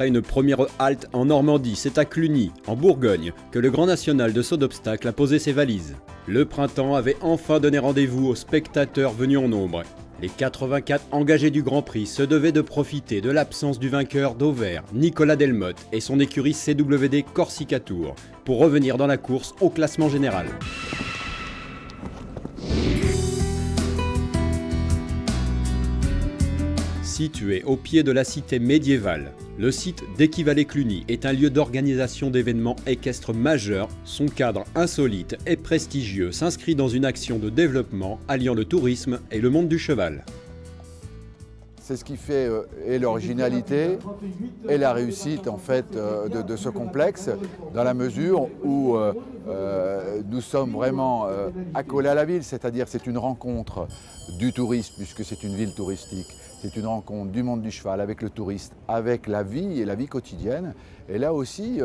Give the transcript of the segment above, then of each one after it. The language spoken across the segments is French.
Après une première halte en Normandie, c'est à Cluny, en Bourgogne, que le Grand National de saut d'obstacles a posé ses valises. Le printemps avait enfin donné rendez-vous aux spectateurs venus en nombre. Les 84 engagés du Grand Prix se devaient de profiter de l'absence du vainqueur d'Auvers, Nicolas Delmotte, et son écurie CWD Corsica Tour, pour revenir dans la course au classement général. Situé au pied de la cité médiévale, le site d'Équivalé-Cluny est un lieu d'organisation d'événements équestres majeurs. Son cadre insolite et prestigieux s'inscrit dans une action de développement alliant le tourisme et le monde du cheval. C'est ce qui fait et l'originalité et la réussite en fait de ce complexe, dans la mesure où nous sommes vraiment accolés à la ville, c'est-à-dire c'est une rencontre du tourisme puisque c'est une ville touristique. C'est une rencontre du monde du cheval avec le touriste, avec la vie et la vie quotidienne. Et là aussi,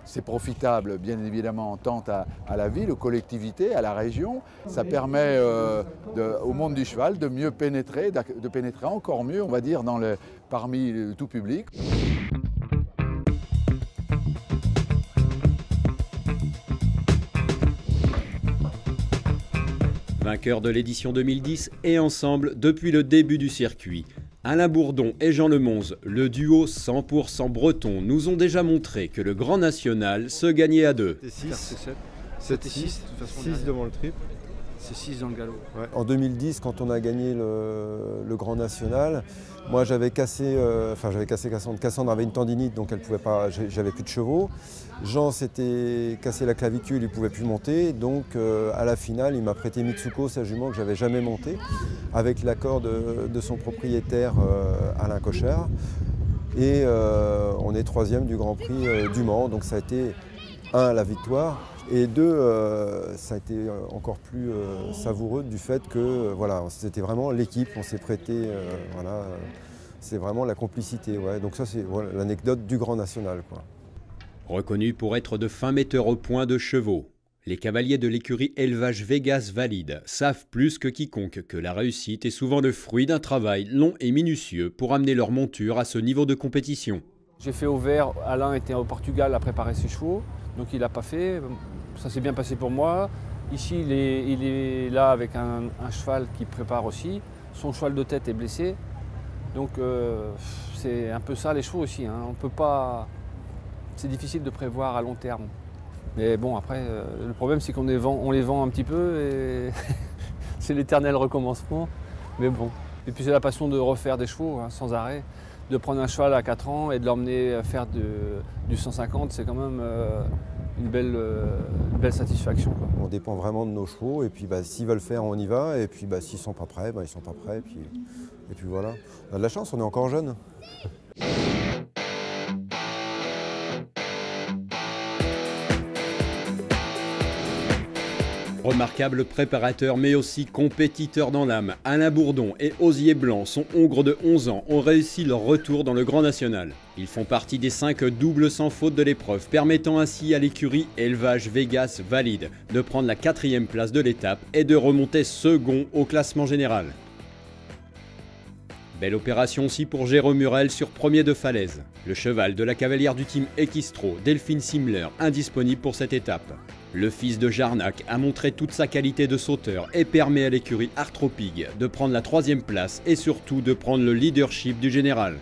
c'est profitable, bien évidemment, tant à la ville, aux collectivités, à la région. Ça permet au monde du cheval de mieux pénétrer, de pénétrer encore mieux, on va dire, parmi le tout public. Vainqueurs de l'édition 2010 et ensemble depuis le début du circuit. Alain Bourdon et Jean Lemonze, le duo 100% breton, nous ont déjà montré que le Grand National se gagnait à deux. C'est 7 et 6, 6 devant le triple. C'est 6 dans le galop. Ouais. En 2010, quand on a gagné le Grand National, moi j'avais cassé Cassandre. Cassandre avait une tendinite, donc elle pouvait pas, j'avais plus de chevaux. Jean s'était cassé la clavicule, il ne pouvait plus monter. Donc à la finale, il m'a prêté Mitsuko, sa jument que j'avais jamais montée, avec l'accord de son propriétaire Alain Cochard. Et on est 3e du Grand Prix du Mans. Donc ça a été, 1, la victoire. Et 2, ça a été encore plus savoureux du fait que voilà, c'était vraiment l'équipe, on s'est prêté, voilà, c'est vraiment la complicité. Ouais. Donc ça c'est voilà, l'anecdote du Grand National, quoi. Reconnus pour être de fins metteurs au point de chevaux, les cavaliers de l'écurie Élevage Vegas Valide savent plus que quiconque que la réussite est souvent le fruit d'un travail long et minutieux pour amener leur monture à ce niveau de compétition. J'ai fait Auvers, Alain était au Portugal à préparer ses chevaux, donc il n'a pas fait, ça s'est bien passé pour moi. Ici il est là avec un cheval qui prépare aussi, son cheval de tête est blessé, donc c'est un peu ça les chevaux aussi, hein. On peut pas, c'est difficile de prévoir à long terme. Mais bon après, le problème c'est qu'on les vend un petit peu et c'est l'éternel recommencement, mais bon. Et puis c'est la passion de refaire des chevaux, hein, sans arrêt. De prendre un cheval à 4 ans et de l'emmener faire du 150, c'est quand même une belle satisfaction, quoi. On dépend vraiment de nos chevaux et puis s'ils veulent faire, on y va. Et puis s'ils ne sont pas prêts, ils ne sont pas prêts. Et puis voilà. On a de la chance, on est encore jeunes. Remarquable préparateur mais aussi compétiteur dans l'âme, Alain Bourdon et Osier Blanc, son hongre de 11 ans, ont réussi leur retour dans le Grand National. Ils font partie des 5 doubles sans faute de l'épreuve, permettant ainsi à l'écurie Élevage Vegas Valide de prendre la 4e place de l'étape et de remonter second au classement général. Belle opération aussi pour Jérôme Murel sur premier de falaise. Le cheval de la cavalière du team Equistro, Delphine Simler, indisponible pour cette étape. Le fils de Jarnac a montré toute sa qualité de sauteur et permet à l'écurie Artropig de prendre la 3e place et surtout de prendre le leadership du général.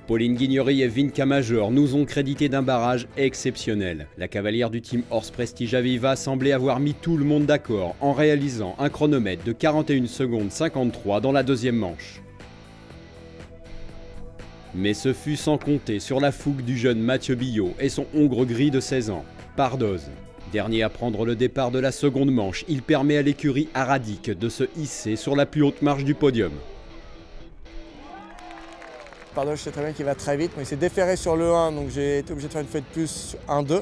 Pauline Guignery et Vinca Major nous ont crédité d'un barrage exceptionnel. La cavalière du team Horse Prestige Aviva semblait avoir mis tout le monde d'accord en réalisant un chronomètre de 41 secondes 53 dans la 2e manche. Mais ce fut sans compter sur la fougue du jeune Mathieu Billot et son hongre gris de 16 ans, Pardoz. Dernier à prendre le départ de la 2e manche, il permet à l'écurie Aradic de se hisser sur la plus haute marche du podium. Pardoz, je sais très bien qu'il va très vite, mais il s'est déféré sur le 1, donc j'ai été obligé de faire une feuille de plus 1-2.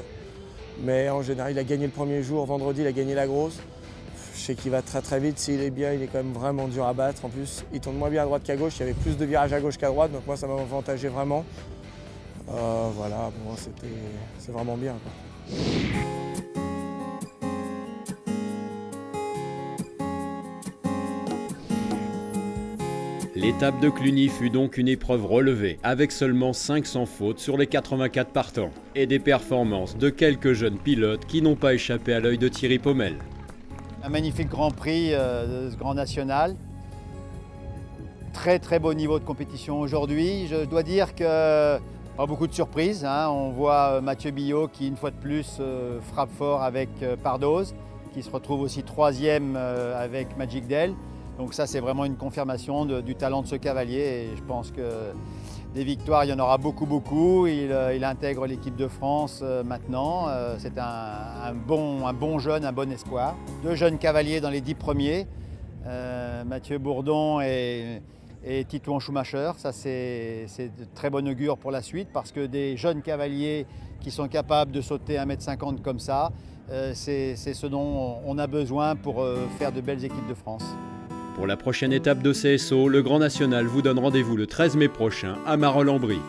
Mais en général, il a gagné le premier jour, vendredi, il a gagné la grosse. Je sais qu'il va très vite, s'il est bien, il est quand même vraiment dur à battre. En plus, il tourne moins bien à droite qu'à gauche, il y avait plus de virages à gauche qu'à droite, donc moi ça m'a avantagé vraiment. Voilà, bon, c'est vraiment bien, quoi. L'étape de Cluny fut donc une épreuve relevée, avec seulement 500 fautes sur les 84 partants, et des performances de quelques jeunes pilotes qui n'ont pas échappé à l'œil de Thierry Pommel. Un magnifique Grand Prix de ce Grand National. Très très beau niveau de compétition aujourd'hui. Je dois dire que pas beaucoup de surprises. On voit Mathieu Billot qui une fois de plus frappe fort avec Pardoz, qui se retrouve aussi troisième avec Magic Dell. Donc ça c'est vraiment une confirmation du talent de ce cavalier et je pense que des victoires il y en aura beaucoup. Il intègre l'équipe de France maintenant. C'est un bon jeune, un bon espoir. 2 jeunes cavaliers dans les 10 premiers. Mathieu Bourdon et Titouan Schumacher, ça c'est de très bon augure pour la suite parce que des jeunes cavaliers qui sont capables de sauter 1,50 m comme ça, c'est ce dont on a besoin pour faire de belles équipes de France. Pour la prochaine étape de CSO, le Grand National vous donne rendez-vous le 13 mai prochain à Marolles-en-Brie.